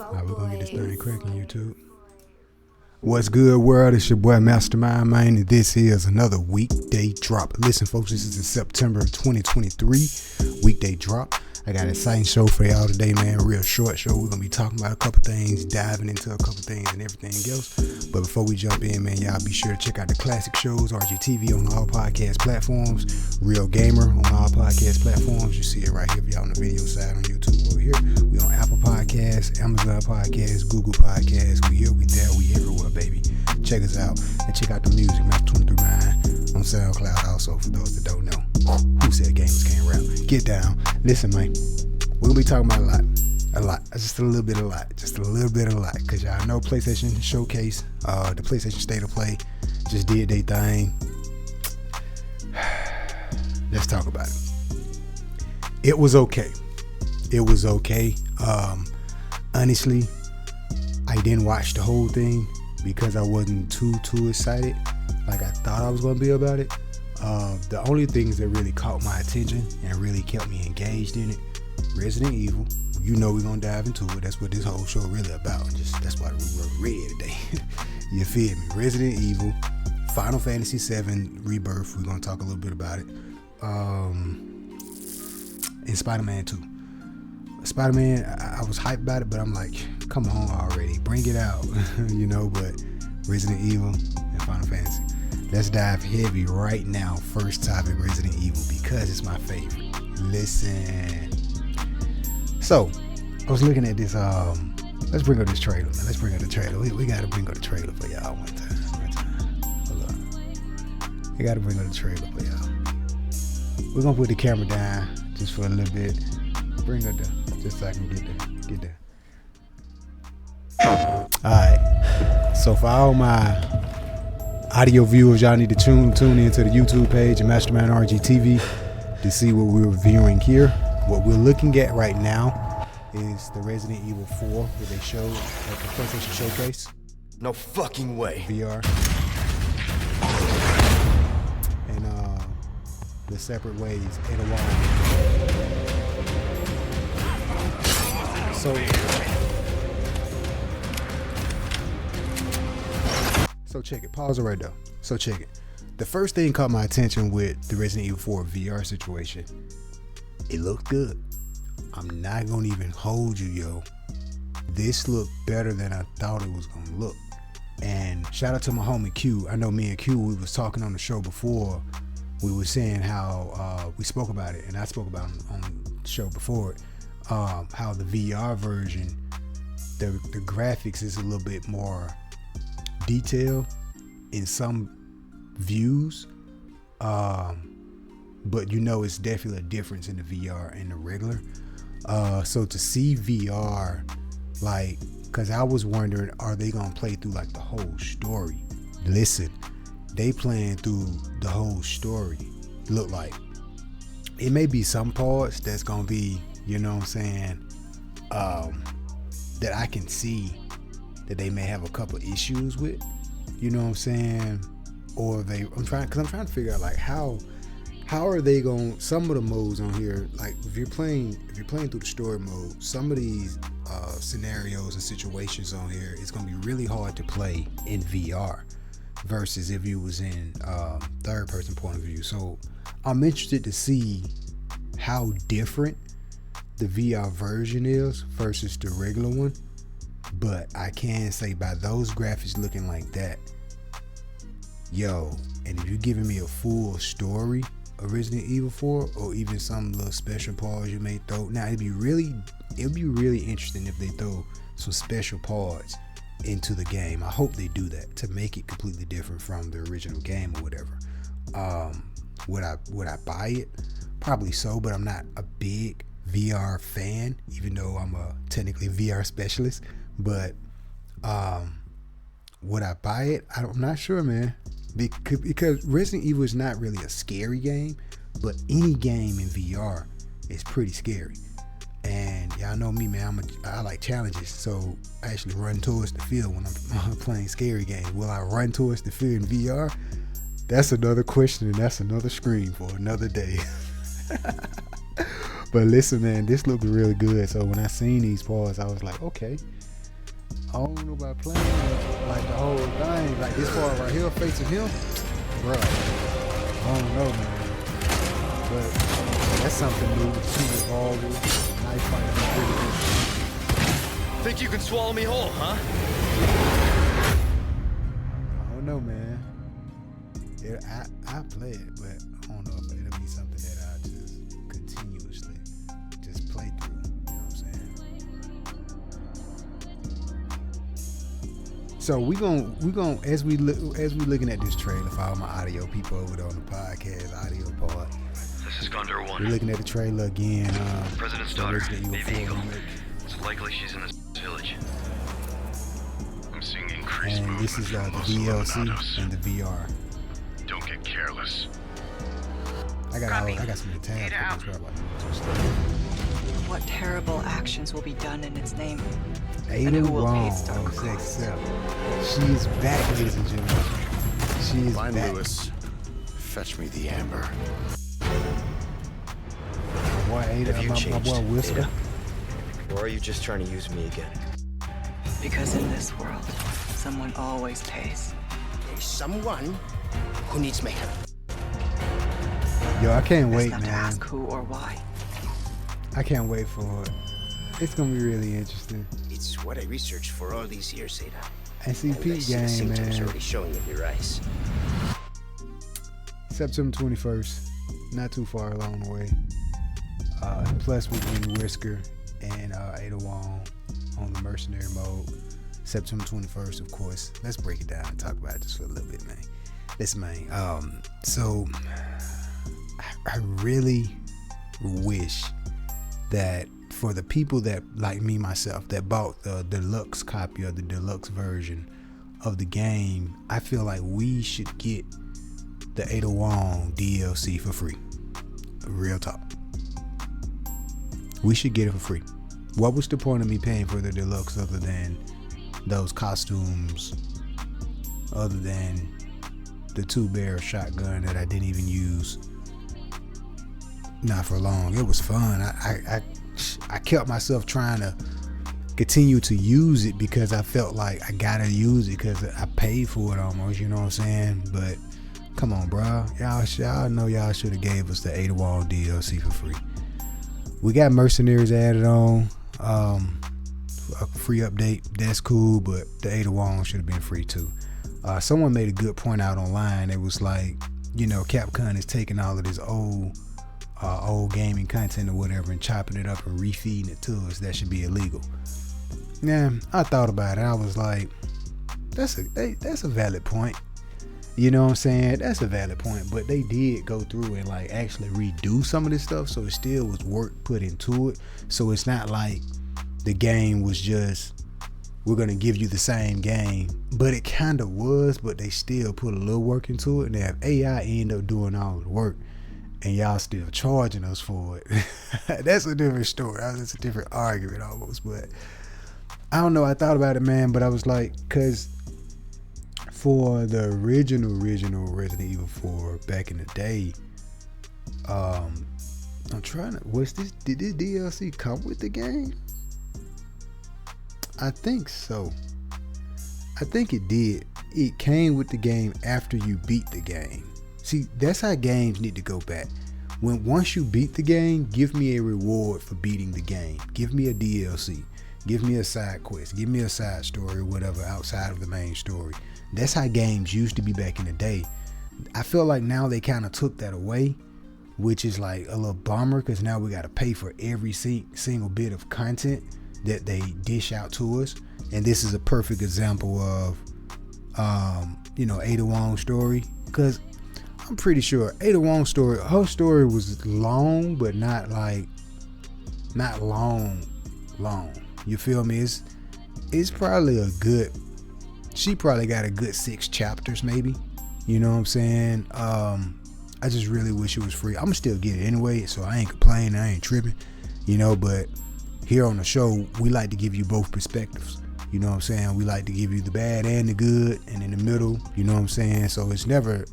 Alright, we're gonna get this thing cracking, YouTube. What's good, world? It's your boy Mastermind, man, and this is another weekday drop. Listen, folks, this is in September of 2023 weekday drop. I got an exciting show for y'all today, man. Real short show. We're gonna be talking about a couple things, diving into a couple things and everything else. But before we jump in, man, y'all be sure to check out the classic shows, Rgtv on all podcast platforms, Realgamer on all podcast platforms. You see it right here for y'all on the video side on YouTube over here. We on Apple Podcasts, Amazon Podcasts, Google Podcasts. We here, we there, we everywhere, baby. Check us out and check out the music, Master 23 Mind on SoundCloud also, for those that don't know. Who said gamers can't rap? Get down. Listen, man, we're gonna be talking about a lot, just a little bit of lot, because y'all know PlayStation Showcase, the PlayStation State of Play just did their thing. Let's talk about it. It was okay. Honestly, I didn't watch the whole thing because I wasn't too excited like I thought I was gonna be about it. The only things that really caught my attention and really kept me engaged in it: Resident Evil. You know we're gonna dive into it. That's what this whole show really about. That's why we're ready today. You feel me? Resident Evil, Final Fantasy VII Rebirth. We're gonna talk a little bit about it. And Spider-Man 2. Spider-Man, I was hyped about it, but I'm like, come on already, bring it out. You know. But Resident Evil and Final Fantasy. Let's dive heavy right now. First topic, Resident Evil, because it's my favorite. Listen. So, I was looking at this, let's bring up this trailer, man. Let's bring up the trailer. We gotta bring up the trailer for y'all one time. Hold on. We gotta bring up the trailer for y'all. We're gonna put the camera down just for a little bit. Bring up just so I can get there. Alright. So for all my audio viewers, y'all need to tune into the YouTube page and Mastermind Rgtv to see what we're reviewing here. What we're looking at right now is the Resident Evil 4 that they showed at the PlayStation Showcase. No fucking way. VR. And the separate ways in a while. So check it. Pause it right there. So check it. The first thing caught my attention with the Resident Evil 4 VR situation. It looked good. I'm not gonna even hold you, yo. This looked better than I thought it was gonna look. And shout out to my homie Q. I know me and Q, we was talking on the show before. We were saying how we spoke about it, and I spoke about it on the show before it. How the VR version, the graphics is a little bit more detailed in some views. But you know it's definitely a difference in the VR and the regular. So to see VR, like, cause I was wondering, are they gonna play through like the whole story? Listen, they playing through the whole story. Look like it may be some parts that's gonna be, you know what I'm saying, that I can see that they may have a couple issues with, you know what I'm saying, or I'm trying to figure out like how are they going, some of the modes on here, like if you're playing through the story mode, some of these scenarios and situations on here, it's going to be really hard to play in VR versus if you was in third person point of view. So I'm interested to see how different the VR version is versus the regular one. But I can say by those graphics looking like that, yo, and if you're giving me a full story of Resident Evil 4, or even some little special parts you may throw. Now it'd be really interesting if they throw some special parts into the game. I hope they do that to make it completely different from the original game or whatever. Would I buy it? Probably so, but I'm not a big VR fan, even though I'm a technically VR specialist. But would I buy it? I'm not sure, man. Because Resident Evil is not really a scary game, but any game in VR is pretty scary. And y'all know me, man, I like challenges, so I actually run towards the field when I'm playing scary games. Will I run towards the field in VR? That's another question, and that's another screen for another day. But listen, man, this looks really good. So when I seen these parts, I was like, okay. I don't know about playing like the whole thing. Like this part right here facing him, bro. I don't know, man. But that's something new with two revolvers, knife fighting. Think you can swallow me whole, huh? I don't know, man. I play it, but I don't know if it'll be something that I just continuously just play through. You know what I'm saying? So we gon' as we looking at this trailer for all my audio people over there on the podcast audio part. This is Condor 1. We're looking at the trailer again. President's daughter, Baby Eagle. It's likely she's in this village. I'm seeing increased And movement this is the from Los DLC Leonados. and the VR. Don't get careless. I got some tabs Data out. for this. What terrible actions will be done in its name? Ada And who will pay Wong its dark on cost? Sex Self. She is back, ladies and gentlemen. She is Find back. Lewis. Fetch me the amber. My boy Ada, Have you my changed, boy Whisker. Ada? Or are you just trying to use me again? Because in this world, someone always pays. There's someone who needs my help. Yo, I can't Best wait, not to man. ask who or why. I can't wait for it. It's gonna be really interesting. It's what I researched for all these years, Ada. And I SCP see the game, symptoms man. already showing in your eyes. September 21st. Not too far along the way. Plus with Winnie Whisker and Ada Wong on the mercenary mode. September 21st, of course. Let's break it down and talk about it just for a little bit, man. Listen, man. So I really wish that for the people that, like me, myself, that bought the deluxe copy or the deluxe version of the game, I feel like we should get the Ada Wong DLC for free. Real talk. We should get it for free. What was the point of me paying for the deluxe other than those costumes, other than the 2-barrel shotgun that I didn't even use? Not for long. It was fun. I kept myself trying to continue to use it because I felt like I gotta use it because I paid for it almost, you know what I'm saying? But come on, bro. Y'all know y'all should have gave us the Ada Wong DLC for free. We got Mercenaries added on. A free update. That's cool, but the Ada Wong should have been free too. Someone made a good point out online. It was like, you know, Capcom is taking all of this old gaming content or whatever and chopping it up and refeeding it to us. That should be illegal. Yeah, I thought about it. I was like, that's a valid point. You know what I'm saying? That's a valid point. But they did go through and like actually redo some of this stuff, so it still was work put into it. So it's not like the game was just, we're gonna give you the same game, but it kind of was. But they still put a little work into it, and they have AI end up doing all of the work, and y'all still charging us for it. That's a different story. That's a different argument almost. But I don't know. I thought about it, man. But I was like, cause for the original Resident Evil 4 back in the day, I'm trying to. Did this DLC come with the game? I think so. I think it did. It came with the game after you beat the game. See, that's how games need to go back. Once you beat the game, give me a reward for beating the game. Give me a DLC. Give me a side quest. Give me a side story or whatever outside of the main story. That's how games used to be back in the day. I feel like now they kind of took that away, which is like a little bummer because now we got to pay for every single bit of content that they dish out to us. And this is a perfect example of Ada Wong's story, because I'm pretty sure Ada Wong's story, her story was long, but not long. You feel me? It's probably she probably got a good 6 chapters maybe. You know what I'm saying? I just really wish it was free. I'm gonna still get it anyway, so I ain't complaining, I ain't tripping, but here on the show, we like to give you both perspectives. You know what I'm saying? We like to give you the bad and the good, and in the middle, you know what I'm saying? So it's never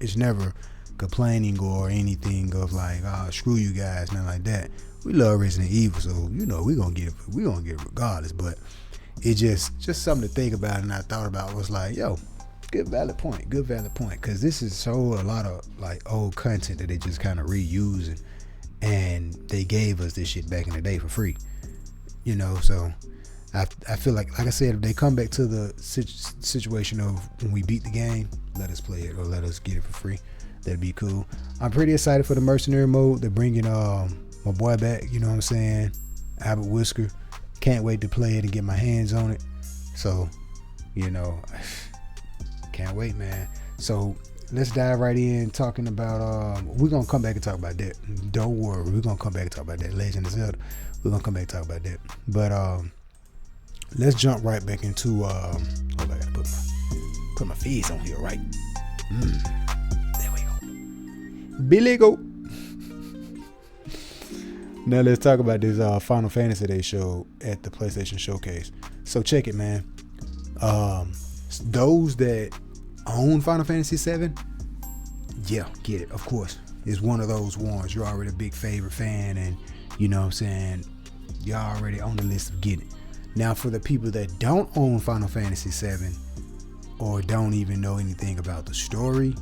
complaining or anything of like, oh, screw you guys, nothing like that. We love Resident Evil, so you know we gonna get it regardless. But it just something to think about, and I thought about was like, yo, good valid point, because this is a lot of like old content that they just kind of reusing, and they gave us this shit back in the day for free, you know. So I feel like I said, if they come back to the situation of when we beat the game, let us play it or let us get it for free. That'd be cool. I'm pretty excited for the mercenary mode. They're bringing my boy back, you know what I'm saying, Albert Whisker. Can't wait to play it and get my hands on it. So, you know, can't wait, man. So let's dive right in talking about we're gonna come back and talk about that. Don't worry, we're gonna come back and talk about that. Legend of Zelda. We're gonna come back and talk about that. But let's jump right back into I gotta put my face on here, right? There we go. Billy go. Now let's talk about this Final Fantasy they showed at the PlayStation Showcase. So check it, man. Those that own Final Fantasy 7, yeah, get it. Of course, it's one of those ones. You're already a big favorite fan, and you know what I'm saying, you're already on the list of getting it. Now, for the people that don't own Final Fantasy 7 or don't even know anything about the story,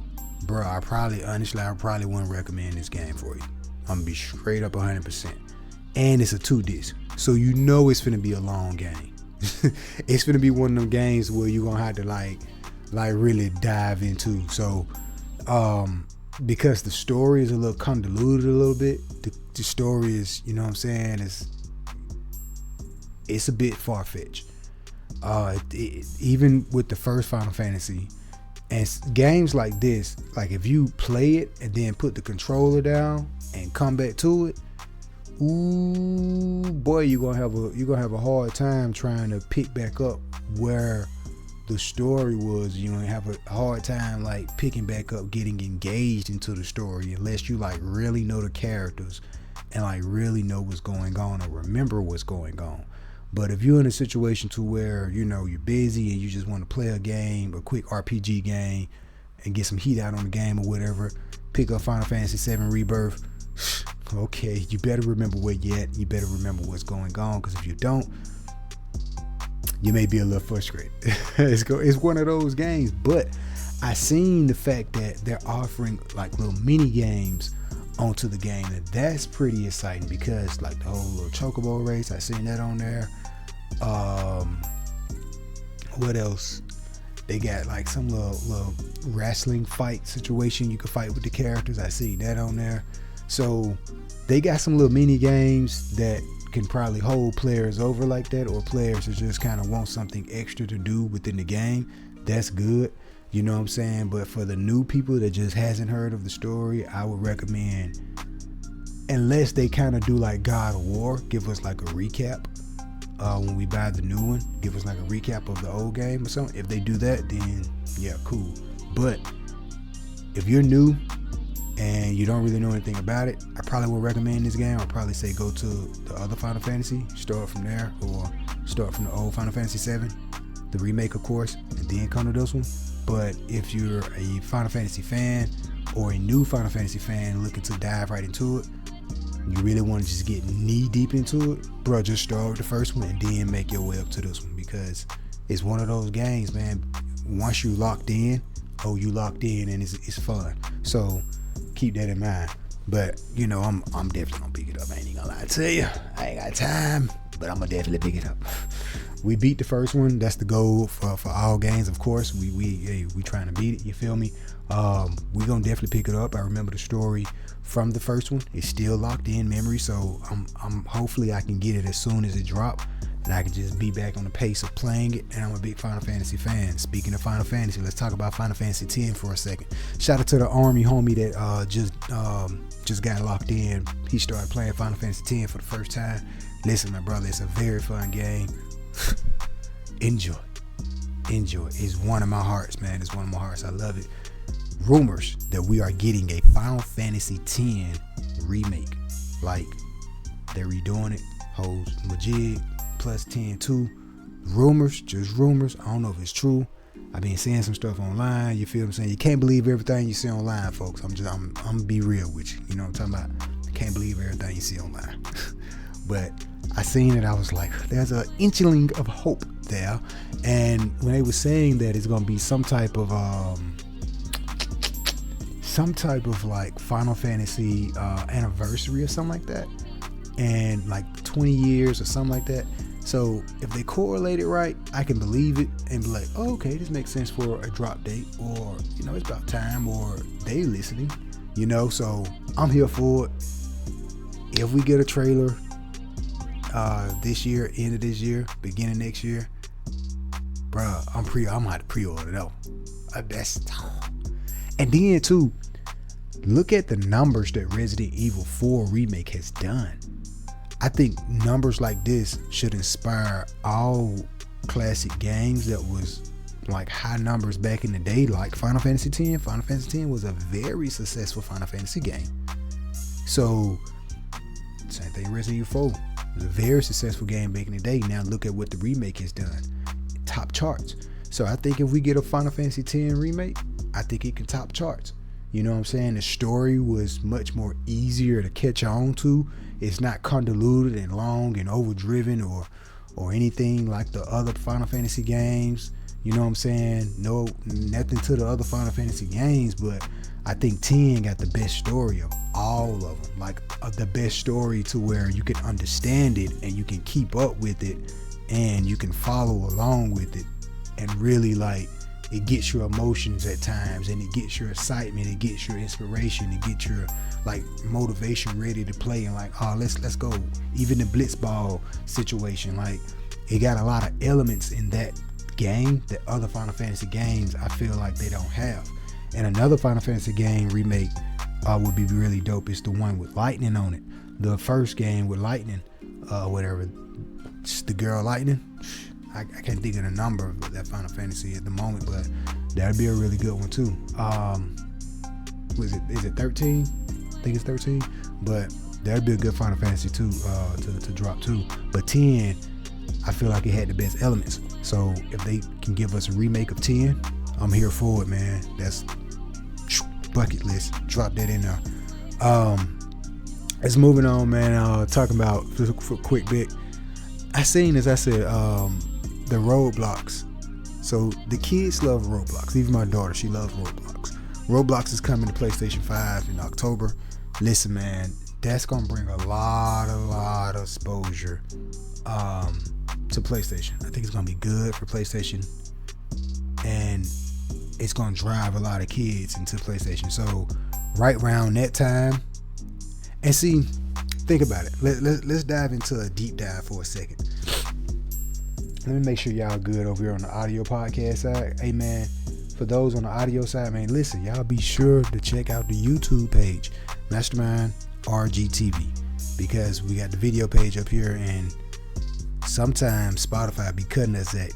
bro, I probably wouldn't recommend this game for you. I'm gonna be straight up 100%. And it's a 2-disc, so you know it's finna be a long game. It's finna be one of them games where you're gonna have to like really dive into. So because the story is a little convoluted a little bit, the story is, you know what I'm saying, it's a bit far-fetched. Even with the first Final Fantasy and games like this, like if you play it and then put the controller down and come back to it, ooh boy, you're gonna have a hard time trying to pick back up where the story was. You're gonna have a hard time like picking back up, getting engaged into the story, unless you like really know the characters and like really know what's going on or remember what's going on. But if you're in a situation to where, you know, you're busy and you just want to play a game, a quick RPG game, and get some heat out on the game or whatever, pick up Final Fantasy 7 Rebirth. Okay, you better remember where you're at. You better remember what's going on, because if you don't, you may be a little frustrated. It's one of those games. But I seen the fact that they're offering like little mini games onto the game, and that's pretty exciting, because like the whole little chocobo race, I seen that on there. What else? They got like some little wrestling fight situation you can fight with the characters. I see that on there. So they got some little mini games that can probably hold players over like that, or players that just kind of want something extra to do within the game. That's good, you know what I'm saying? But for the new people that just hasn't heard of the story, I would recommend, unless they kind of do like God of War, give us like a recap when we buy the new one, give us like a recap of the old game or something. If they do that, then yeah, cool. But if you're new and you don't really know anything about it, I probably would recommend this game. I'll probably say go to the other Final Fantasy, start from there, or start from the old Final Fantasy 7, the remake of course, and then come to this one. But if you're a Final Fantasy fan or a new Final Fantasy fan looking to dive right into it, you really want to just get knee deep into it, bro, just start with the first one and then make your way up to this one, because it's one of those games, man. Once you locked in, you locked in, and it's fun. So keep that in mind. But you know, I'm definitely gonna pick it up. I ain't gonna lie to you, I ain't got time, but I'm gonna definitely pick it up. We beat the first one. That's the goal for all games, of course. We trying to beat it. You feel me? We gonna definitely pick it up. I remember the story from the first one. It's still locked in memory, so I'm hopefully I can get it as soon as it drop, and I can just be back on the pace of playing it. And I'm a big Final Fantasy fan. Speaking of Final Fantasy, let's talk about Final Fantasy X for a second. Shout out to the army homie that just got locked in. He started playing Final Fantasy X for the first time. Listen, my brother, it's a very fun game. Enjoy. It's one of my hearts, man. It's one of my hearts. I love it. Rumors that we are getting a Final Fantasy X remake. Like, they're redoing it. Holds Majid plus 10-2. Rumors, just rumors. I don't know if it's true. I've been seeing some stuff online. You feel what I'm saying? You can't believe everything you see online, folks. I'm gonna be real with you. You know what I'm talking about? You can't believe everything you see online. But I seen it. I was like, there's an inching of hope there. And when they were saying that it's gonna be some type of like Final Fantasy anniversary or something like that, and like 20 years or something like that. So if they correlate it right, I can believe it and be like, oh, okay, this makes sense for a drop date, or it's about time, or they listening, So I'm here for it. If we get a trailer this year, end of this year, beginning next year, bruh, I'm gonna have to pre-order though. That's, and then too, look at the numbers that Resident Evil 4 Remake has done. I think numbers like this should inspire all classic games that was like high numbers back in the day, like Final Fantasy X. Final Fantasy X was a very successful Final Fantasy game. So, same thing, Resident Evil 4 was a very successful game back in the day. Now look at what the remake has done. Top charts. So I think if we get a Final Fantasy X remake, I think it can top charts. You know what I'm saying? The story was much more easier to catch on to. It's not convoluted and long and overdriven or anything like the other Final Fantasy games. You know what I'm saying? No, nothing to the other Final Fantasy games, but I think 10 got the best story of all of them. Like the best story to where you can understand it and you can keep up with it and you can follow along with it, and really like it gets your emotions at times, and it gets your excitement, it gets your inspiration, it gets your like motivation ready to play, and like, oh, let's go. Even the Blitzball situation, like it got a lot of elements in that game that other Final Fantasy games I feel like they don't have. And another Final Fantasy game remake would be really dope is the one with lightning on it. The first game with lightning, whatever, the girl lightning. I can't think of the number of that Final Fantasy at the moment, but that'd be a really good one too. Is it 13? I think it's 13, but that'd be a good Final Fantasy too to drop too. But 10, I feel like it had the best elements. So if they can give us a remake of 10, I'm here for it, man. That's bucket list. Drop that in there. Let's moving on, man. Talking about for a quick bit. I seen, as I said, the Roblox. So the kids love Roblox. Even my daughter, she loves Roblox. Roblox is coming to PlayStation 5 in October. Listen, man, that's gonna bring a lot of exposure to PlayStation. I think it's gonna be good for PlayStation, and it's gonna drive a lot of kids into PlayStation. So right around that time, and see, think about it. Let's dive into a deep dive for a second. Let me make sure y'all good over here on the audio podcast side. Hey man, for those on the audio side, man, listen, y'all be sure to check out the YouTube page, Mastermind Rgtv, because we got the video page up here, and sometimes Spotify be cutting us at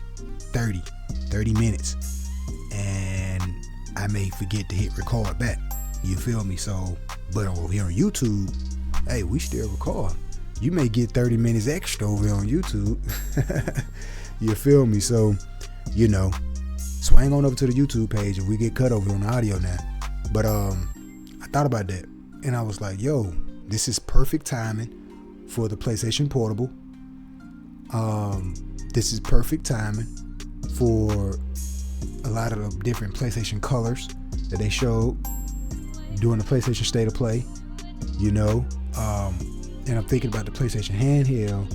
30 minutes, and I may forget to hit record back. You feel me? So, but over here on YouTube, hey, we still record. You may get 30 minutes extra over here on YouTube. You feel me? So, swing on over to the YouTube page and we get cut over on the audio now. But I thought about that, and I was like, yo, this is perfect timing for the PlayStation Portable. This is perfect timing for a lot of the different PlayStation colors that they showed during the PlayStation State of Play, and I'm thinking about the PlayStation handheld,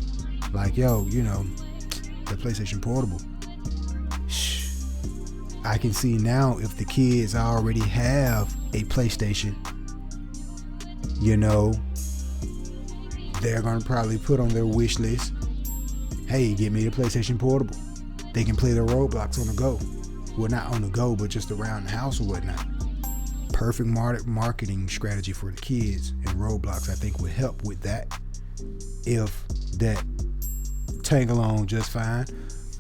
like, yo, the PlayStation Portable. I can see now if the kids already have a PlayStation, they're going to probably put on their wish list, hey, get me the PlayStation Portable. They can play their Roblox on the go. Well, not on the go, but just around the house or whatnot. Perfect marketing strategy for the kids, and Roblox, I think, would help with that if that tag along just fine.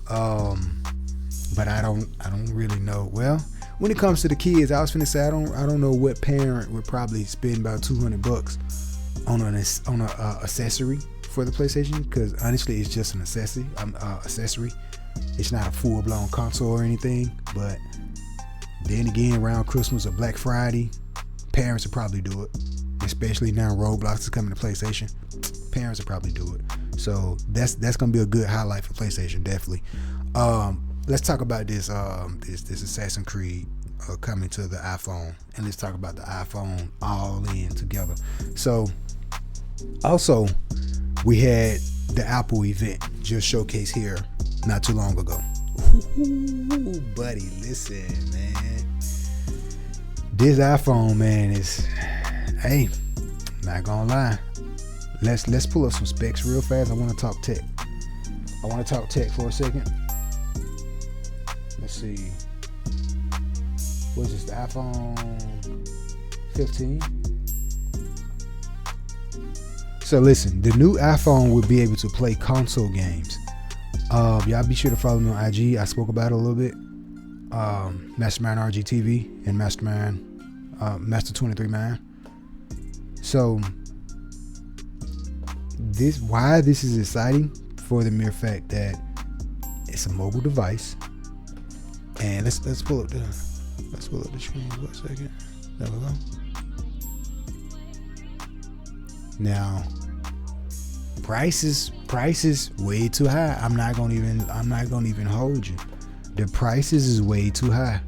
But I don't really know. Well, when it comes to the kids, I was finna say I don't know what parent would probably spend about $200 on an accessory for the PlayStation, because honestly, it's just an accessory. It's not a full-blown console or anything, but then again, around Christmas or Black Friday, parents will probably do it. Especially now Roblox is coming to PlayStation. Parents will probably do it. So that's gonna be a good highlight for PlayStation, definitely. Let's talk about this this Assassin's Creed coming to the iPhone, and let's talk about the iPhone all in together. So also we had the Apple event just showcased here not too long ago. Ooh, buddy, listen, man. This iPhone, man, is, hey, not gonna lie. Let's pull up some specs real fast. I want to talk tech. For a second. Let's see. What's this? The iPhone 15. So listen, the new iPhone will be able to play console games. Y'all be sure to follow me on IG. I spoke about it a little bit. Mastermind Rgtv and Master 23 Man. So why this is exciting, for the mere fact that it's a mobile device. And let's pull up the screen for a second. There we go. Now, prices way too high. I'm not gonna even hold you. The prices is way too high.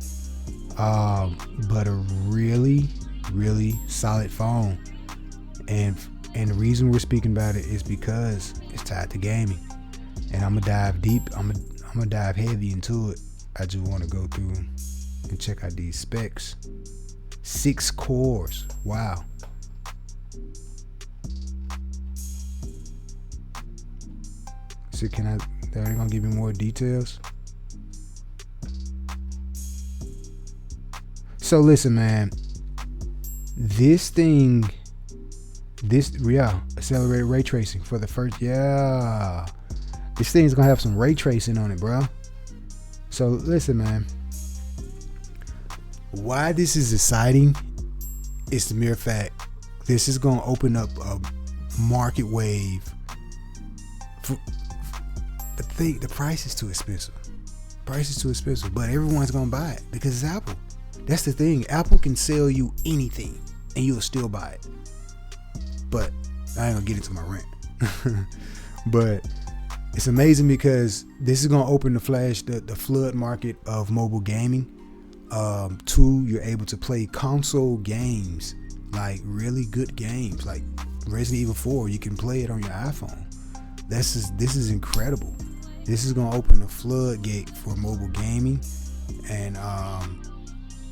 But a really, really solid phone. And the reason we're speaking about it is because it's tied to gaming. And I'm gonna dive deep. I'm gonna dive heavy into it. I just want to go through and check out these specs. 6 cores. Wow. So they're gonna give me more details. So listen, man, this accelerated ray tracing for the first, this thing's gonna have some ray tracing on it, bro. So listen, man, why this is exciting is the mere fact this is gonna open up a market wave. The price is too expensive. But everyone's gonna buy it because it's Apple. That's the thing. Apple can sell you anything and you'll still buy it. But I ain't gonna get into my rant. But it's amazing because this is gonna open the flood market of mobile gaming. 2, you're able to play console games, like really good games, like Resident Evil 4. You can play it on your iPhone. This is incredible. This is gonna open the floodgate for mobile gaming, and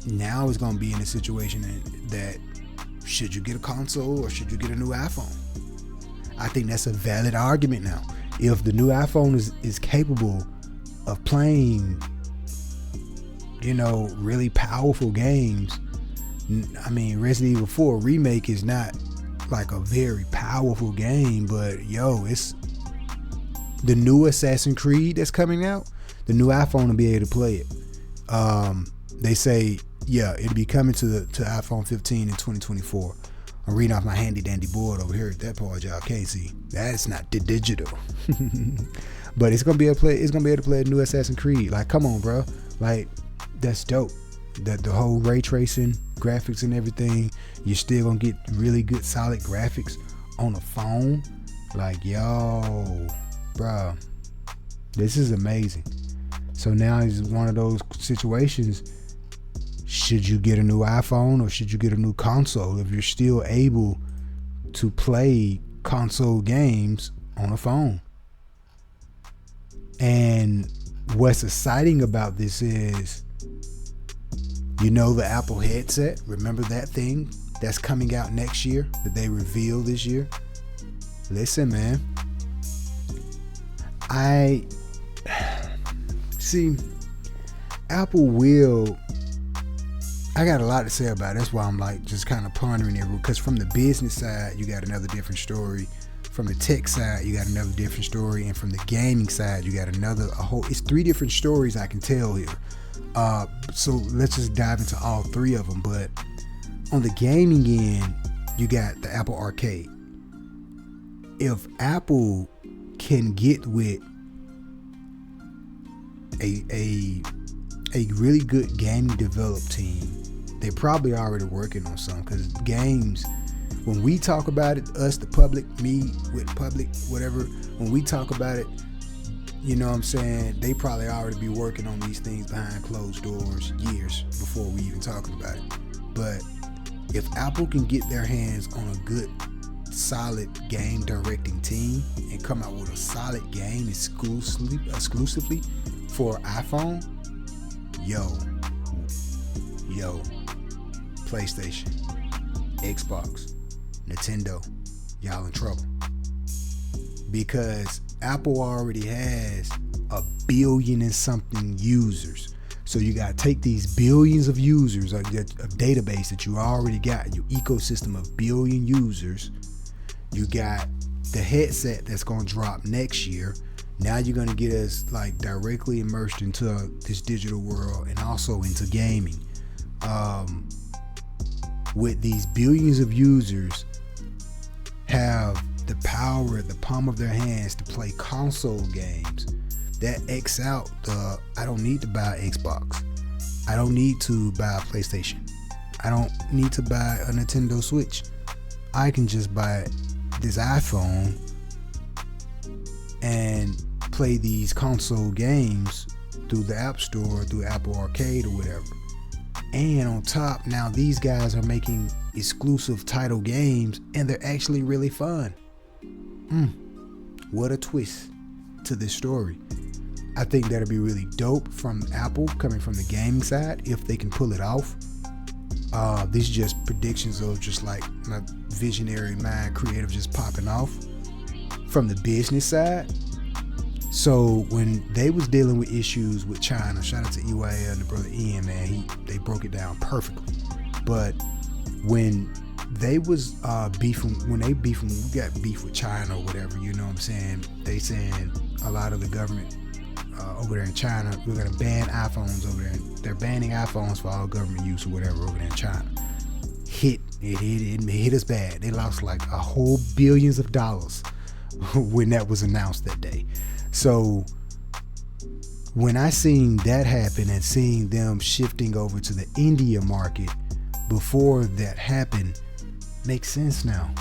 now it's gonna be in a situation that should you get a console or should you get a new iPhone? I think that's a valid argument now. If the new iPhone is capable of playing, really powerful games. I mean, Resident Evil 4 Remake is not like a very powerful game, but it's the new Assassin's Creed that's coming out. The new iPhone will be able to play it. They say, it'll be coming to iPhone 15 in 2024. I'm reading off my handy dandy board over here. At that part y'all can't see. That's not the digital. But it's gonna be able to play a new Assassin's Creed. Like, come on, bro. Like, that's dope. That the whole ray tracing, graphics and everything, you're still gonna get really good solid graphics on a phone. Like, yo, bro, this is amazing. So now it's one of those situations. Should you get a new iPhone or should you get a new console if you're still able to play console games on a phone? And what's exciting about this is, the Apple headset. Remember that thing that's coming out next year that they revealed this year? Listen, man. I see Apple will. I got a lot to say about it. That's why I'm like just kind of pondering it, because from the business side you got another different story, from the tech side you got another different story, and from the gaming side you got it's 3 different stories I can tell here. So let's just dive into all 3 of them. But on the gaming end, you got the Apple Arcade. If Apple can get with a really good gaming developed team. They're probably already working on some, because games, when we talk about it, us, the public, me with public, whatever, when we talk about it, you know what I'm saying, they probably already be working on these things behind closed doors years before we even talking about it. But if Apple can get their hands on a good, solid game directing team and come out with a solid game exclusively for iPhone, yo, PlayStation, Xbox, Nintendo, y'all in trouble. Because Apple already has 1 billion and something users. So you got to take these billions of users, a database that you already got, your ecosystem of billion users. You got the headset that's going to drop next year. Now you're going to get us like directly immersed into this digital world and also into gaming. With these billions of users have the power at the palm of their hands to play console games. That X out the, I don't need to buy an Xbox. I don't need to buy a PlayStation. I don't need to buy a Nintendo Switch. I can just buy this iPhone and play these console games through the App Store, through Apple Arcade or whatever. And on top, now these guys are making exclusive title games and they're actually really fun. What a twist to this story. I think that'll be really dope from Apple, coming from the gaming side, if they can pull it off. These are just predictions of just like my visionary mind, creative just popping off from the business side. So when they was dealing with issues with China, shout out to EYL and the brother Ian, man, they broke it down perfectly. But when they was beefing, we got beef with China or whatever, you know what I'm saying? They saying a lot of the government over there in China, we're gonna ban iPhones over there. They're banning iPhones for all government use or whatever over there in China. It hit us bad. They lost like a whole billions of dollars when that was announced that day. So when I seen that happen and seeing them shifting over to the India market before that happened, makes sense now.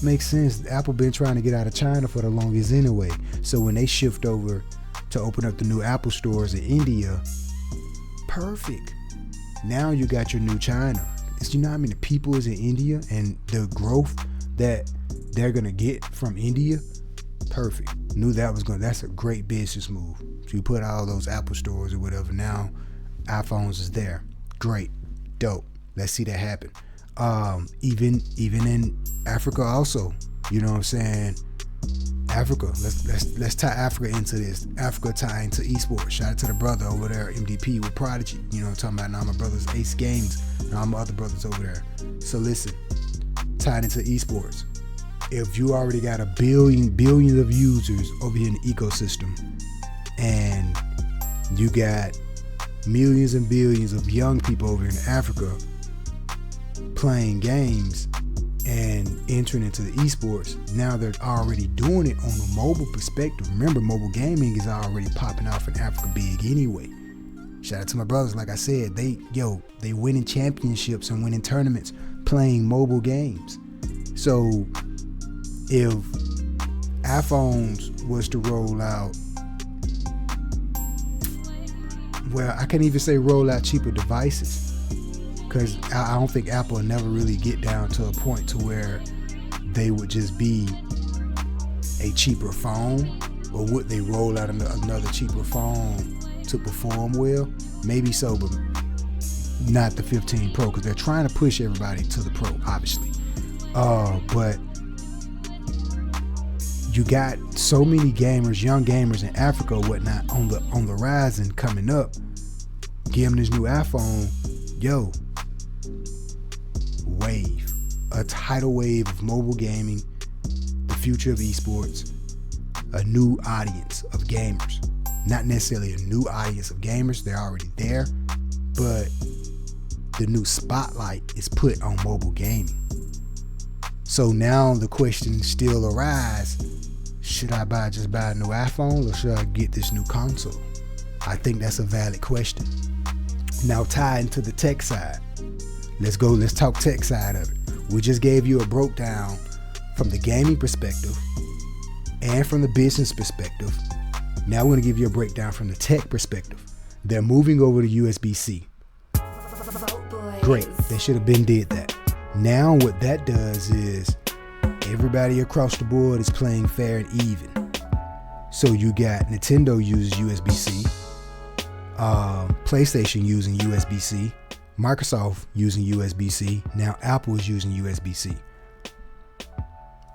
Makes sense. Apple been trying to get out of China for the longest anyway. So when they shift over to open up the new Apple stores in India, perfect. Now you got your new China. You know how many people is in India and the growth that they're gonna get from India? Perfect. Knew that's a great business move. So you put all those Apple stores or whatever, now iPhones is there. Great. Dope. Let's see that happen. Even in Africa also, you know what I'm saying? Africa, let's tie Africa into this. Africa tie into esports. Shout out to the brother over there, MDP with Prodigy. You know what I'm talking about? Now my brother's Ace Games, and all my other brothers over there. So listen, tied into esports. If you already got billions of users over here in the ecosystem, and you got millions and billions of young people over in Africa playing games and entering into the esports, now they're already doing it on a mobile perspective. Remember, mobile gaming is already popping off in Africa big anyway. Shout out to my brothers, like I said, they winning championships and winning tournaments playing mobile games. So if iPhones was to roll out, well, I can't even say roll out cheaper devices, because I don't think Apple will never really get down to a point to where they would just be a cheaper phone. Or would they roll out another cheaper phone to perform well? Maybe so, but not the 15 Pro, because they're trying to push everybody to the Pro, obviously. But you got so many gamers, young gamers in Africa or whatnot on the rise and coming up. Give them this new iPhone, yo, wave, a tidal wave of mobile gaming, the future of esports, a new audience of gamers. Not necessarily a new audience of gamers, they're already there, but the new spotlight is put on mobile gaming. So now the question still arises, should I just buy a new iPhone, or should I get this new console? I think that's a valid question. Now tie into the tech side. Let's talk tech side of it. We just gave you a breakdown from the gaming perspective and from the business perspective. Now we're going to give you a breakdown from the tech perspective. They're moving over to USB-C. Great. They should have been did that. Now what that does is everybody across the board is playing fair and even. So you got Nintendo uses USB-C, PlayStation using USB-C, Microsoft using USB-C, now Apple is using USB-C.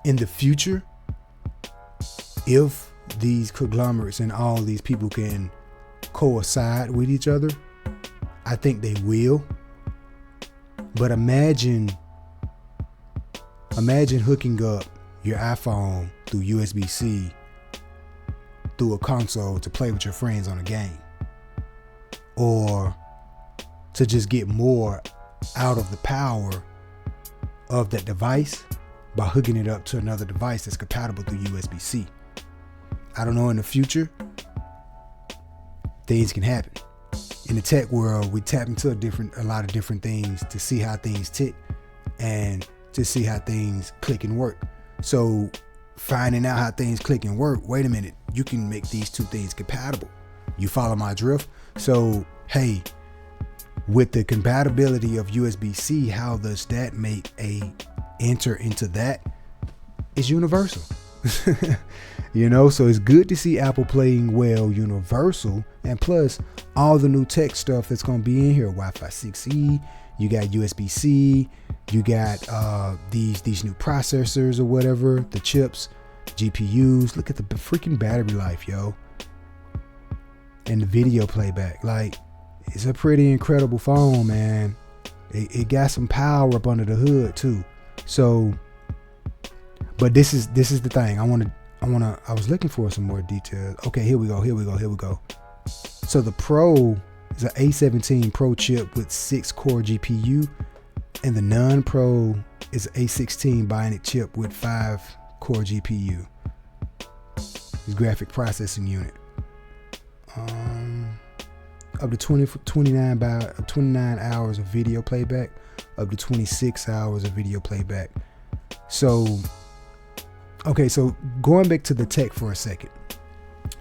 In the future, if these conglomerates and all these people can coincide with each other, I think they will. But imagine hooking up your iPhone through USB-C through a console to play with your friends on a game, or to just get more out of the power of that device by hooking it up to another device that's compatible through USB-C. I don't know, in the future, things can happen. In the tech world, we tap into a lot of different things to see how things tick and to see how things click and work. So finding out how things click and work, wait a minute, you can make these two things compatible. You follow my drift? So, hey, with the compatibility of USB-C, how does that make a enter into that? It's universal. You know, so it's good to see Apple playing well universal, and plus all the new tech stuff that's going to be in here. Wi-Fi 6E, you got USB-C, you got these new processors or whatever, the chips, GPUs. Look at the freaking battery life, yo, and the video playback. Like, it's a pretty incredible phone, man. It got some power up under the hood too. So, but this is the thing. I was looking for some more details. Okay, here we go. So the Pro is an A17 Pro chip with 6-core GPU, and the non-Pro is an A16 Bionic chip with 5-core GPU. This graphic processing unit. Up to 29 hours of video playback, up to 26 hours of video playback. So, okay, so going back to the tech for a second.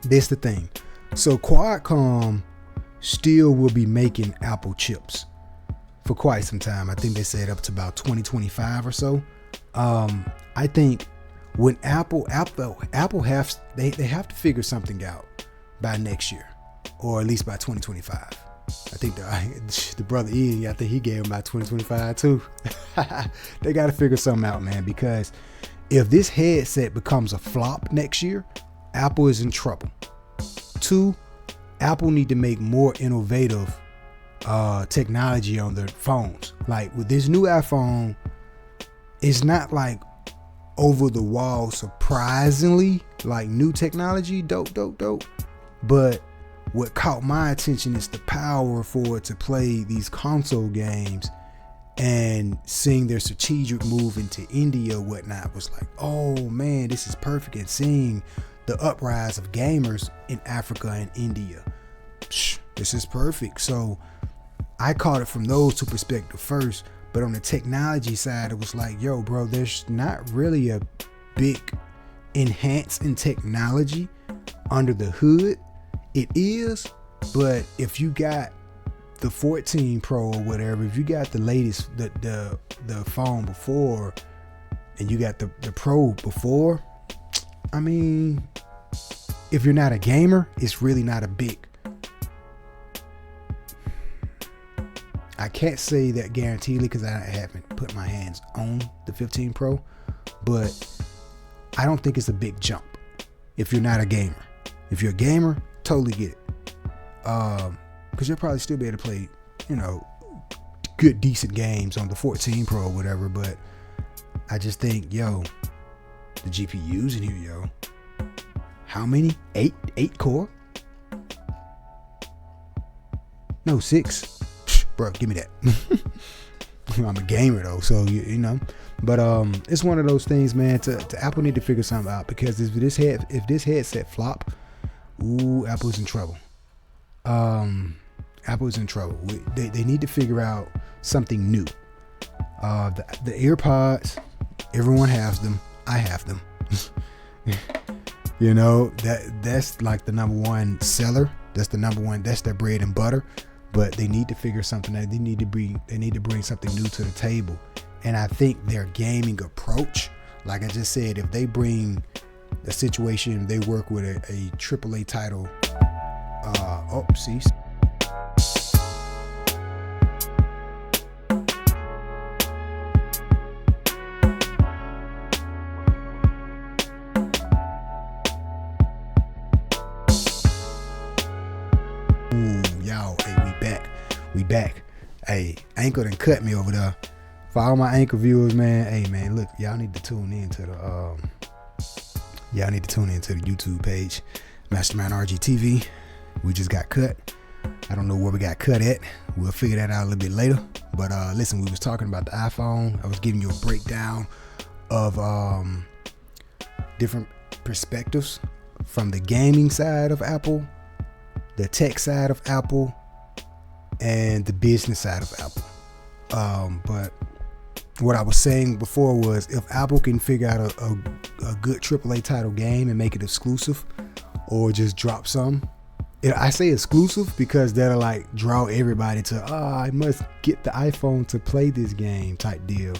This the thing. So Qualcomm still will be making Apple chips for quite some time. I think they said up to about 2025 or so. I think when Apple have to figure something out by next year, or at least by 2025. I think the brother Ian, I think he gave him about 2025 too. They got to figure something out, man, because if this headset becomes a flop next year, Apple is in trouble. 2, Apple need to make more innovative technology on their phones. Like with this new iPhone, it's not like over the wall, surprisingly, like new technology, dope. But what caught my attention is the power for it to play these console games, and seeing their strategic move into India, whatnot, was like, oh man, this is perfect. And seeing the uprise of gamers in Africa and India, this is perfect. So I caught it from those two perspectives first, but on the technology side, it was like, yo, bro, there's not really a big enhance in technology under the hood. It is, but if you got the 14 Pro or whatever, if you got the latest, the phone before, and you got the Pro before, I mean, if you're not a gamer, it's really not a big. I can't say that guaranteedly because I haven't put my hands on the 15 Pro, but I don't think it's a big jump if you're not a gamer. If you're a gamer, totally get it. Because you'll probably still be able to play, good, decent games on the 14 Pro or whatever. But I just think, the GPUs in here, how many? 8 core? No, 6. Bro, give me that. I'm a gamer though, so But it's one of those things, man. To Apple need to figure something out, because if this headset flop, Apple's in trouble. Apple's in trouble. They need to figure out something new. The AirPods, everyone has them. I have them. You know, that's like the number one seller. That's the number one. That's their bread and butter. But they need to figure something out. They need to bring something new to the table. And I think their gaming approach, like I just said, if they bring a situation, they work with a AAA title. See. Y'all, hey, we back. Hey, Anchor done cut me over there. For all my Anchor viewers, man, hey man, look, y'all need to tune in to the YouTube page, Mastermind Rgtv. We just got cut. I don't know where we got cut at. We'll figure that out a little bit later. But listen, we was talking about the iPhone. I was giving you a breakdown of different perspectives from the gaming side of Apple, the tech side of Apple, and the business side of Apple. But what I was saying before was, if Apple can figure out a good AAA title game and make it exclusive, or just drop some. I say exclusive because that'll like draw everybody to, I must get the iPhone to play this game type deal.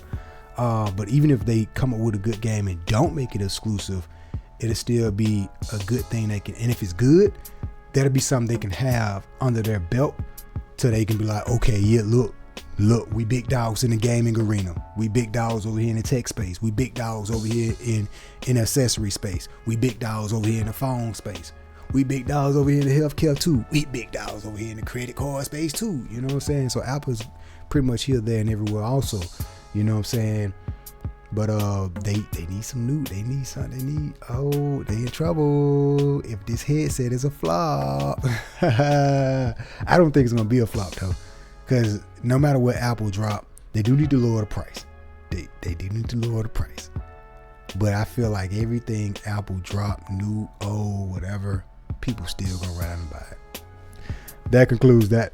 But even if they come up with a good game and don't make it exclusive, it'll still be a good thing they can. And if it's good, that'll be something they can have under their belt, so they can be like, okay, yeah, look, we big dogs in the gaming arena. We big dogs over here in the tech space. We big dogs over here in accessory space. We big dogs over here in the phone space. We big dogs over here in the healthcare too. We big dogs over here in the credit card space too. You know what I'm saying? So Apple's pretty much here, there, and everywhere also. You know what I'm saying? But they need some new. They need something. They in trouble. If this headset is a flop. I don't think it's gonna be a flop though. Because no matter what Apple drop, they do need to lower the price. They do need to lower the price. But I feel like everything Apple drop, new, old, whatever, people still gonna ride and buy it. That concludes that.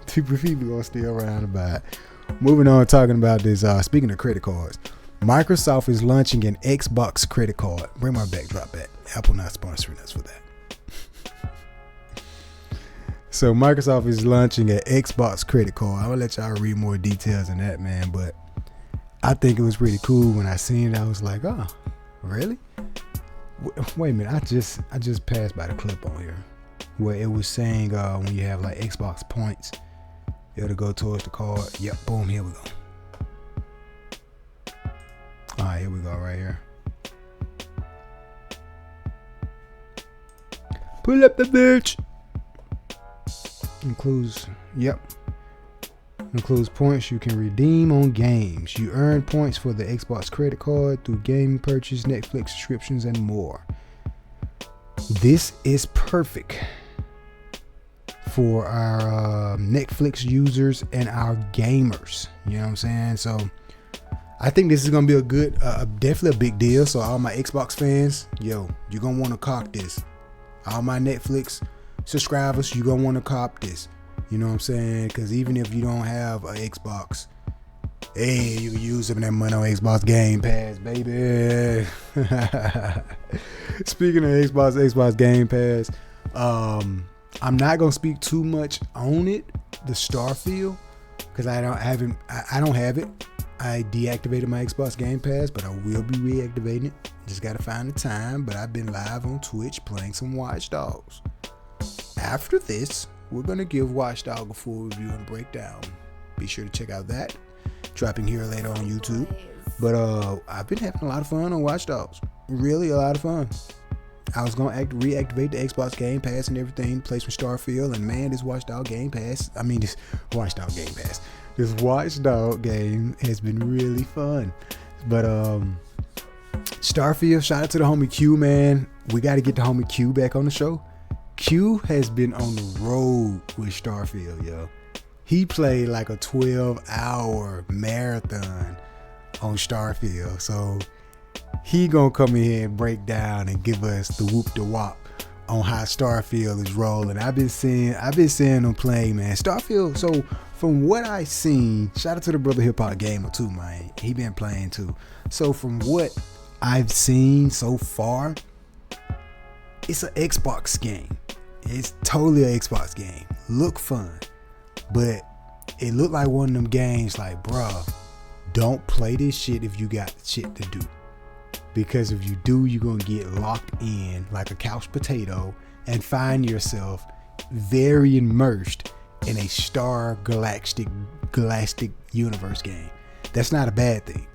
People gonna still ride and buy it. Moving on, talking about this. Speaking of credit cards, Microsoft is launching an Xbox credit card. Bring my backdrop back. Apple not sponsoring us for that. So Microsoft is launching an Xbox credit card. I will let y'all read more details on that, man. But I think it was pretty cool when I seen it. I was like, oh, really? Wait a minute. I just passed by the clip on here where it was saying when you have like Xbox points, it'll go towards the card. Yep, boom, here we go. All right, here we go right here. Pull up the bitch. Includes points you can redeem on games. You earn points for the Xbox credit card through gaming purchase, Netflix subscriptions, and more. This is perfect for our Netflix users and our gamers. You know what I'm saying? So I think this is gonna be a good, definitely a big deal. So all my Xbox fans, you're gonna want to cop this. All my Netflix subscribers, you're gonna want to cop this. You know what I'm saying? Because even if you don't have an Xbox, hey, you can use some of that money on Xbox Game Pass, baby. Speaking of Xbox Game Pass, I'm not gonna speak too much on it, the Starfield, because I don't have it. I deactivated my Xbox Game Pass, but I will be reactivating it. Just gotta find the time. But I've been live on Twitch playing some Watch Dogs. After this, we're gonna give Watch Dogs a full review and breakdown. Be sure to check out that. Dropping here later on YouTube. But I've been having a lot of fun on Watch Dogs. Really a lot of fun. I was gonna reactivate the Xbox Game Pass and everything, play some Starfield, and man, this Watch Dog game game has been really fun. But Starfield, shout out to the homie Q, man. We got to get the homie Q back on the show. Q has been on the road with Starfield, yo. He played like a 12-hour marathon on Starfield. So he gonna come in here and break down and give us the whoop the wop on how Starfield is rolling. I've been seeing them playing, man. Starfield. So from what I seen, shout out to the brother Hip Hop Gamer too, man. He been playing too. So from what I've seen so far, it's an Xbox game. It's totally an Xbox game. Look fun, but it looked like one of them games like, bruh, don't play this shit if you got shit to do. Because if you do, you're going to get locked in like a couch potato and find yourself very immersed in a Star Galactic universe game. That's not a bad thing.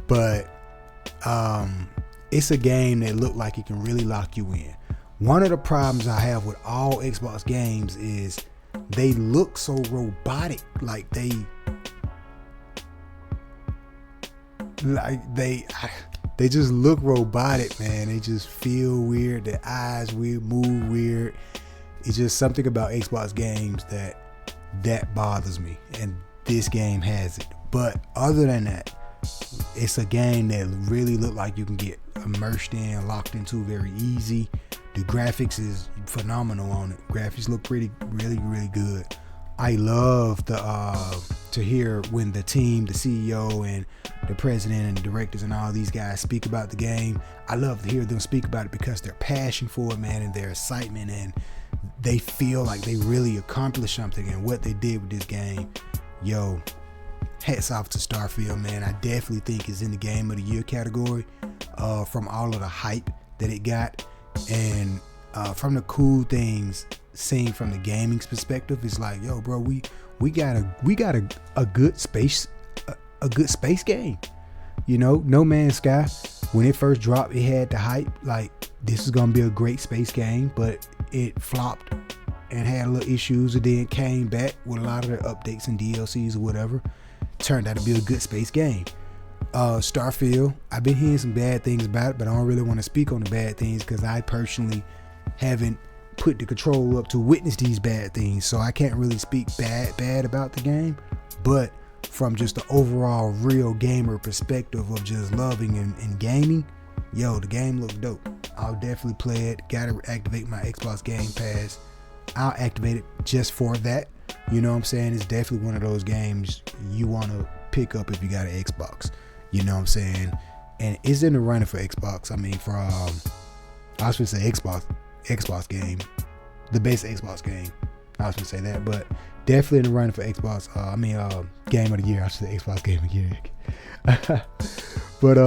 But it's a game that looked like it can really lock you in. One of the problems I have with all Xbox games is they look so robotic. Like they just look robotic, man. They just feel weird. Their eyes weird, move weird. It's just something about Xbox games that bothers me, and this game has it. But other than that, it's a game that really look like you can get immersed in, locked into very easy. The graphics is phenomenal on it. Graphics look really good. I love to hear when the team, the CEO and the president and the directors and all these guys speak about the game. I love to hear them speak about it because their passion for it, man, and their excitement, and they feel like they really accomplished something. And what they did with this game, yo, hats off to Starfield, man. I definitely think it's in the game of the year category from all of the hype that it got, and from the cool things seen from the gaming's perspective. It's like, yo, bro, we got a good space game. You know, No Man's Sky, when it first dropped, it had the hype like this is gonna be a great space game, but it flopped and had a little issues, and then came back with a lot of their updates and DLCs or whatever. Turned out to be a good space game. Starfield, I've been hearing some bad things about it, but I don't really want to speak on the bad things because I personally haven't put the control up to witness these bad things, so I can't really speak bad about the game. But from just the overall real gamer perspective of just loving and gaming, yo, the game looks dope. I'll definitely play it. Gotta activate my Xbox Game Pass. I'll activate it just for that. You know what I'm saying? It's definitely one of those games you want to pick up if you got an Xbox. You know what I'm saying? And it's in the running for Xbox. I mean, for I was gonna say Xbox game, the best Xbox game. I was gonna say that, but definitely in the running for Xbox. Game of the year. I should say Xbox Game of the Year. But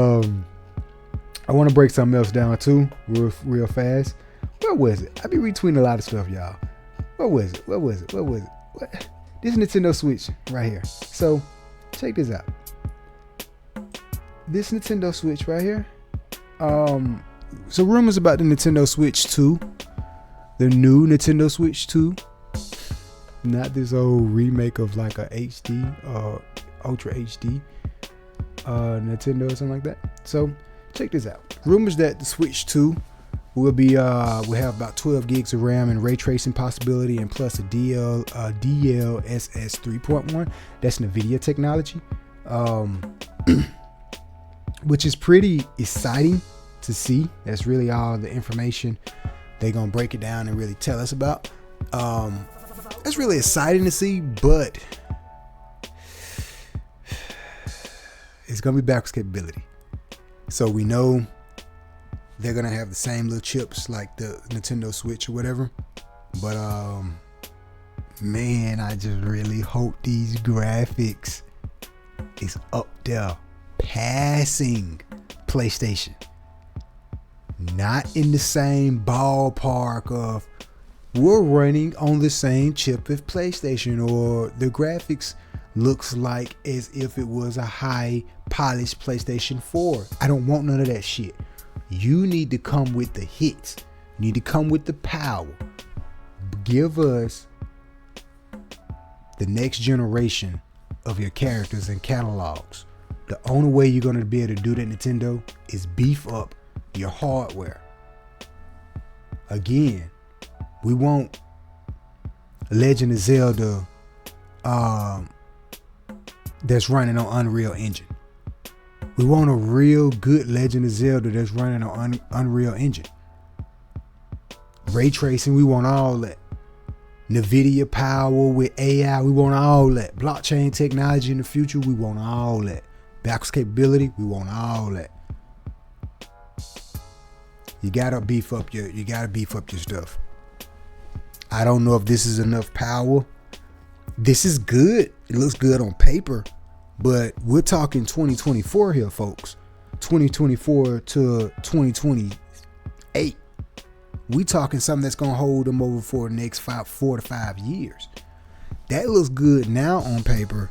I want to break something else down too, real fast. What was it? I be retweeting a lot of stuff, y'all. What was it? This Nintendo Switch right here. So check this out. This Nintendo Switch right here. So rumors about the Nintendo Switch 2, the new Nintendo Switch 2, not this old remake of like a HD, Ultra HD, Nintendo or something like that. So check this out. Rumors that the Switch 2 will have about 12 gigs of RAM and ray tracing possibility, and plus a DLSS 3.1. That's NVIDIA technology, which is pretty exciting to see. That's really all the information they're gonna break it down and really tell us about. That's really exciting to see, but it's gonna be backwards capability. So we know they're gonna have the same little chips like the Nintendo Switch or whatever, but man, I just really hope these graphics is up there passing PlayStation. Not in the same ballpark of we're running on the same chip as PlayStation, or the graphics looks like as if it was a high polished PlayStation 4. I don't want none of that shit. You need to come with the hits. You need to come with the power. Give us the next generation of your characters and catalogs. The only way you're going to be able to do that, Nintendo, is beef up your hardware. Again, we want Legend of Zelda that's running on Unreal Engine. We want a real good Legend of Zelda that's running on Unreal Engine. Ray tracing, we want all that. NVIDIA power with AI, we want all that. Blockchain technology in the future, we want all that. Backwards capability, we want all that. You gotta beef up your stuff. I don't know if this is enough power. This is good. It looks good on paper, but we're talking 2024 here, folks. 2024 to 2028. We talking something that's gonna hold them over for the next 4 to 5 years. That looks good now on paper.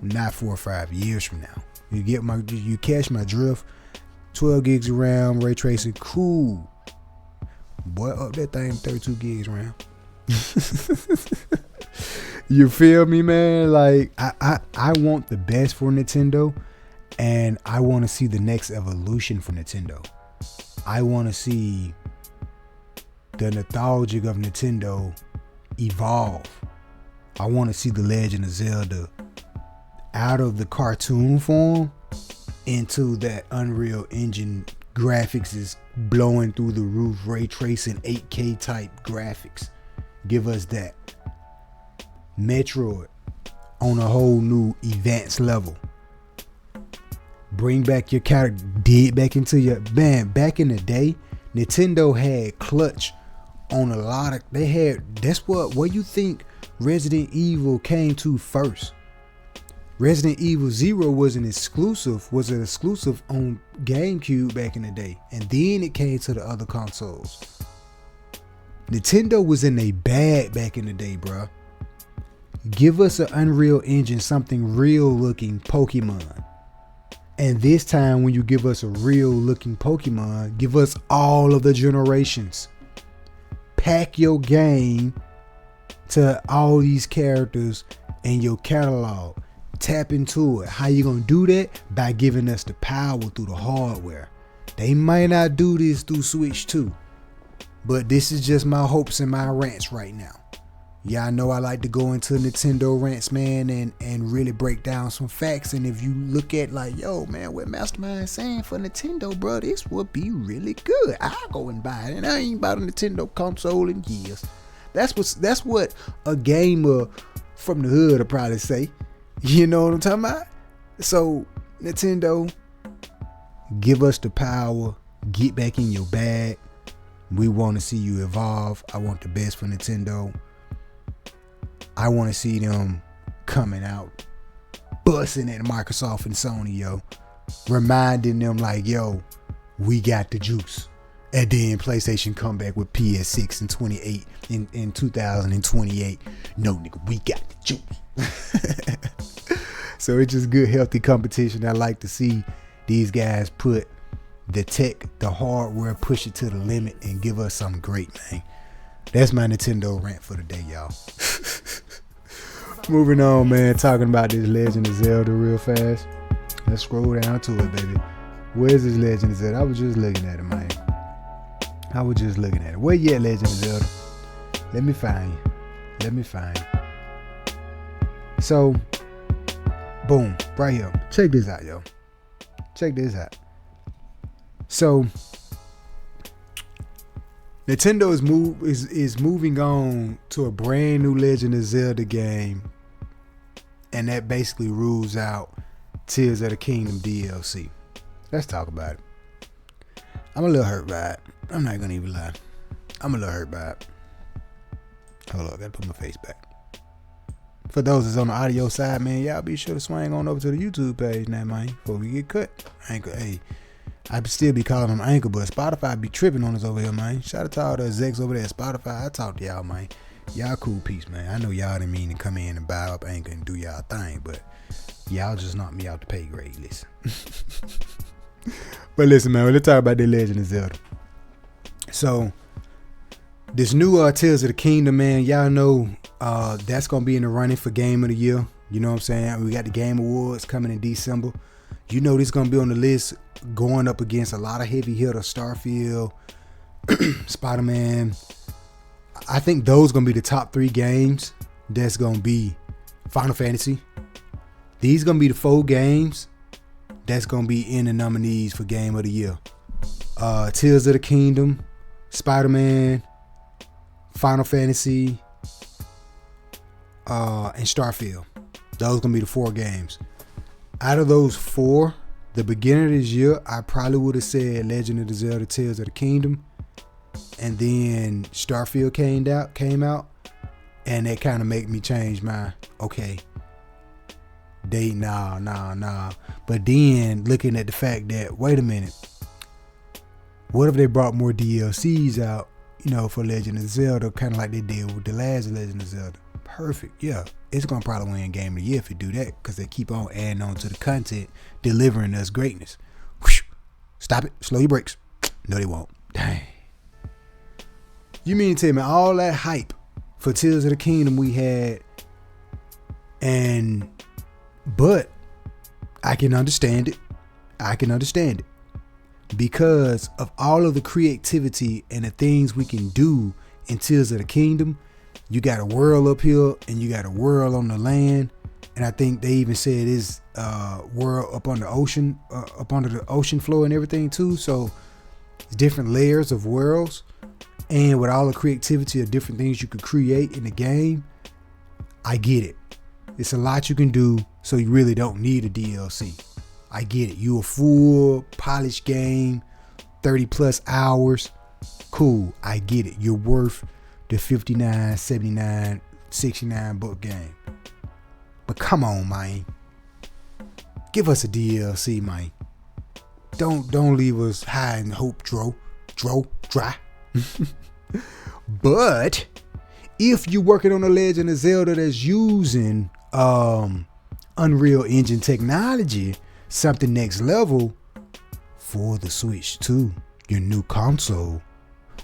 Not 4 or 5 years from now. You catch my drift. 12 gigs of RAM, ray tracing, cool. Boy, up that thing 32 gigs RAM. You feel me, man? Like I want the best for Nintendo, and I want to see the next evolution for Nintendo. I want to see the nostalgic of Nintendo evolve. I want to see the Legend of Zelda out of the cartoon form into that Unreal Engine graphics is blowing through the roof, ray tracing 8K type graphics. Give us that. Metroid on a whole new advanced level. Bring back your character, dig back into your man. Back in the day, Nintendo had clutch on a lot of. They had. That's what you think Resident Evil came to first. Resident Evil 0 was an exclusive on GameCube back in the day, and then it came to the other consoles. Nintendo was in a bag back in the day, bruh. Give us an Unreal Engine, something real looking Pokemon. And this time when you give us a real looking Pokemon, give us all of the generations. Pack your game to all these characters in your catalog. Tap into it. How you gonna do that? By giving us the power through the hardware. They might not do this through Switch 2, but this is just my hopes and my rants right now. Y'all know I like to go into Nintendo rants, man, and really break down some facts. And if you look at like, yo, man, what Mastermind saying for Nintendo, bro, this would be really good. I'll go and buy it, and I ain't bought a Nintendo console in years. That's what a gamer from the hood will probably say. You know what I'm talking about? So, Nintendo, give us the power. Get back in your bag. We want to see you evolve. I want the best for Nintendo. I want to see them coming out, busting at Microsoft and Sony, yo. Reminding them like, yo, we got the juice. And then PlayStation come back with PS6 in 28 in 2028. No, nigga, we got the juice. So it's just good, healthy competition. I like to see these guys put the tech, the hardware, push it to the limit and give us something great, man. That's my Nintendo rant for the day, y'all. Moving on, man. Talking about this Legend of Zelda real fast. Let's scroll down to it, baby. Where's this Legend of Zelda? I was just looking at it, man. Where you at, Legend of Zelda? Let me find you. So, boom, right here. Check this out, yo. So, Nintendo is moving on to a brand new Legend of Zelda game, and that basically rules out Tears of the Kingdom DLC. Let's talk about it. I'm a little hurt by it. I'm not gonna even lie. I'm a little hurt by it. Hold on, I gotta put my face back. For those that's on the audio side, man, y'all be sure to swing on over to the YouTube page now, man, before we get cut. Anchor, hey, I still be calling them Anchor, but Spotify be tripping on us over here, man. Shout out to all the execs over there at Spotify. I talk to y'all, man. Y'all cool peeps, man. I know y'all didn't mean to come in and buy up Anchor and do y'all thing, but y'all just knocked me out the pay grade list. But listen, man, let's talk about the Legend of Zelda. So, this new Tears of the Kingdom, man, y'all know that's going to be in the running for Game of the Year. You know what I'm saying? We got the Game Awards coming in December. You know this going to be on the list going up against a lot of heavy hitters. Starfield, Spider-Man. I think those going to be the top 3 games. That's going to be Final Fantasy. These going to be the 4 games that's going to be in the nominees for Game of the Year. Tears of the Kingdom, Spider-Man, Final Fantasy, and Starfield. Those gonna be the 4 games. Out of those 4, the beginning of this year, I probably would have said Legend of Zelda: Tears of the Kingdom, and then Starfield came out, and that kind of made me change my nah. But then looking at the fact that, wait a minute, what if they brought more DLCs out, for Legend of Zelda, kind of like they did with the last Legend of Zelda? Perfect, yeah. It's gonna probably win Game of the Year if you do that, because they keep on adding on to the content, delivering us greatness. Whoosh. Stop it, slow your brakes. No, they won't. Dang. You mean to tell me all that hype for Tears of the Kingdom we had, but I can understand it. Because of all of the creativity and the things we can do in Tears of the Kingdom. You got a world up here and you got a world on the land, and I think they even said this world up on the ocean, up under the ocean floor and everything too. So it's different layers of worlds, and with all the creativity of different things you could create in the game, I get it. It's a lot you can do, so you really don't need a DLC. I get it. You a full polished game, 30 plus hours. Cool. I get it. You're worth the $59, $79, $69 game. But come on, man. Give us a DLC, man. Don't leave us high in hope, dry. But if you're working on a Legend of Zelda that's using Unreal Engine technology, something next level for the Switch 2, your new console.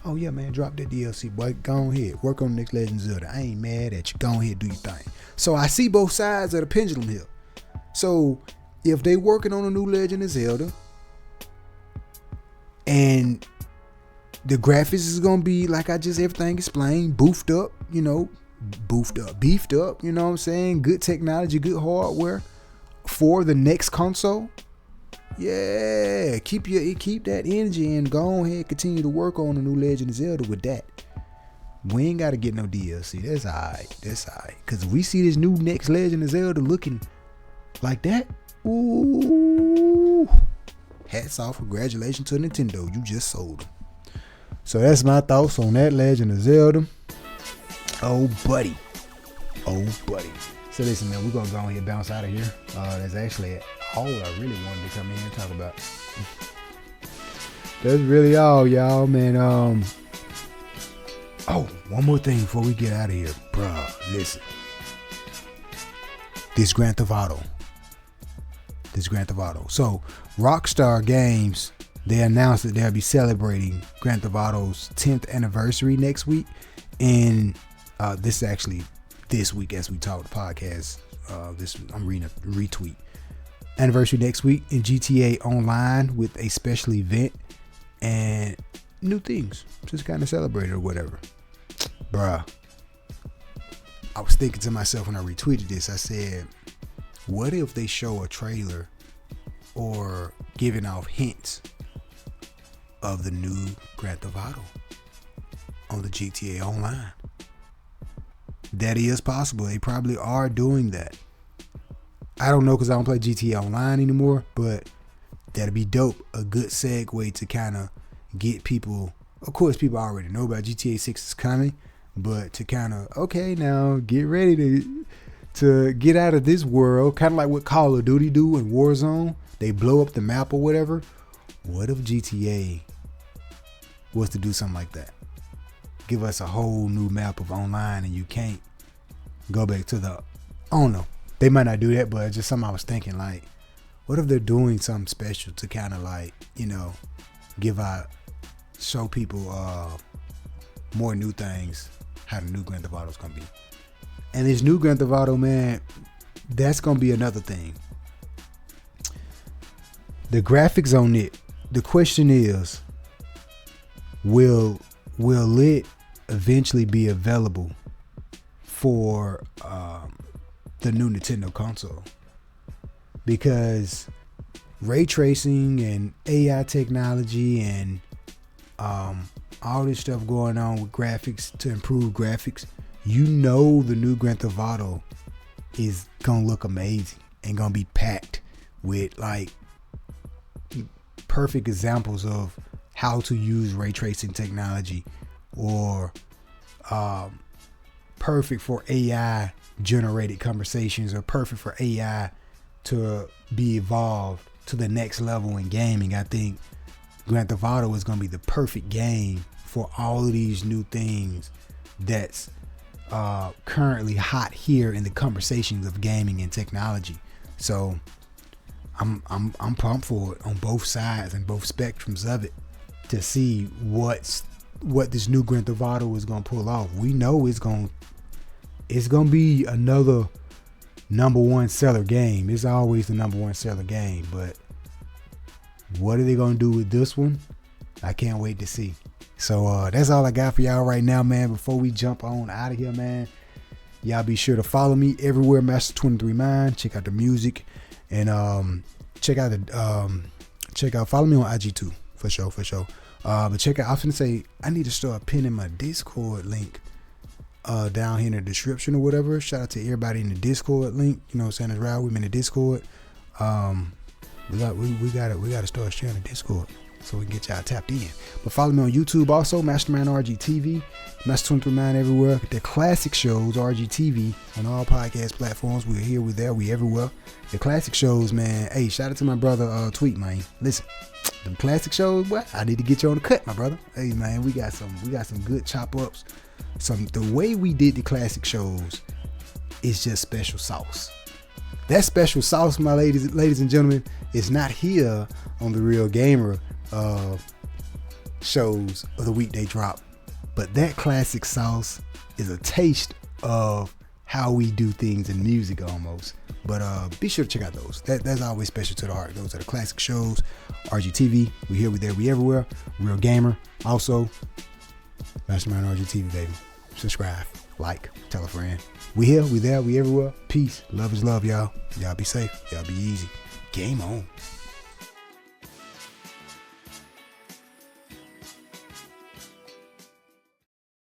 Oh yeah, man, drop that DLC, boy. Go ahead, work on the next Legend of Zelda. I ain't mad at you. Go ahead, do your thing. So I see both sides of the pendulum here. So if they working on a new Legend of Zelda, and the graphics is gonna be like I just everything explained, beefed up, you know what I'm saying? Good technology, good hardware for the next console. Yeah, keep that energy and go ahead, continue to work on the new Legend of Zelda with that. We ain't gotta get no DLC. That's alright. Cause if we see this new next Legend of Zelda looking like that, ooh, hats off, congratulations to Nintendo. You just sold them. So that's my thoughts on that Legend of Zelda. Oh buddy. So listen, man, we're gonna go ahead and bounce out of here. That's actually all I really wanted to come in and talk about. That's really all, y'all, man. Oh, one more thing before we get out of here, bruh. Listen, this Grand Theft Auto. So Rockstar Games, they announced that they'll be celebrating Grand Theft Auto's 10th anniversary next week, and this is actually this week as we talk the podcast. I'm reading a retweet. Anniversary next week in GTA Online with a special event and new things, just kind of celebrate it or whatever. Bruh, I was thinking to myself when I retweeted this, I said, what if they show a trailer or giving off hints of the new Grand Theft Auto on the GTA Online? That is possible. They probably are doing that. I don't know because I don't play GTA Online anymore, but that'd be dope. A good segue to kind of get people. Of course, people already know about GTA 6 is coming, but to kind of, okay, now get ready to get out of this world, kind of like what Call of Duty do in Warzone. They blow up the map or whatever. What if GTA was to do something like that? Give us a whole new map of online and you can't go back to the, I don't know. They might not do that, but it's just something I was thinking, like, what if they're doing something special to kind of like, show people more new things, how the new Grand Theft Auto is going to be. And this new Grand Theft Auto, man, that's going to be another thing. The graphics on it, the question is, will it eventually be available for the new Nintendo console? Because ray tracing and AI technology and all this stuff going on with graphics to improve graphics, you know the new Grand Theft Auto is gonna look amazing and gonna be packed with like perfect examples of how to use ray tracing technology, or perfect for AI generated conversations, or perfect for AI to be evolved to the next level in gaming. I think Grand Theft Auto is going to be the perfect game for all of these new things that's currently hot here in the conversations of gaming and technology. So I'm pumped for it on both sides and both spectrums of it, to see what this new Grand Theft Auto is going to pull off. We know it's going to be another #1 seller game. It's always the #1 seller game, but what are they going to do with this one? I can't wait to see. So that's all I got for y'all right now, man. Before we jump on out of here, man, y'all be sure to follow me everywhere, Master23Mind. Check out the music, and follow me on IG too, for sure. But check out, I was gonna say, I need to start pinning my Discord link down here in the description or whatever. Shout out to everybody in the Discord link. You know what I'm saying? It's right. We're in the Discord. We gotta start sharing the Discord so we can get y'all tapped in. But follow me on YouTube also, Mastermind Rgtv, Master23Mind everywhere. The classic shows, Rgtv, on all podcast platforms. We're here, we're there, we everywhere. The classic shows, man. Hey, shout out to my brother Tweet, man. Listen, them classic shows, boy, I need to get you on the cut, my brother. Hey, man, we got some good chop ups. The way we did the classic shows is just special sauce. That special sauce, my ladies and gentlemen, is not here on the Realgamer shows of the weekday drop. But that classic sauce is a taste of how we do things in music almost. But be sure to check out those. That's always special to the heart. Those are the classic shows. Rgtv, we here, we there, we everywhere. Realgamer, also Mastermind Rgtv, baby. Subscribe, like, tell a friend. We here, we there, we everywhere. Peace. Love is love, y'all. Y'all be safe. Y'all be easy. Game on.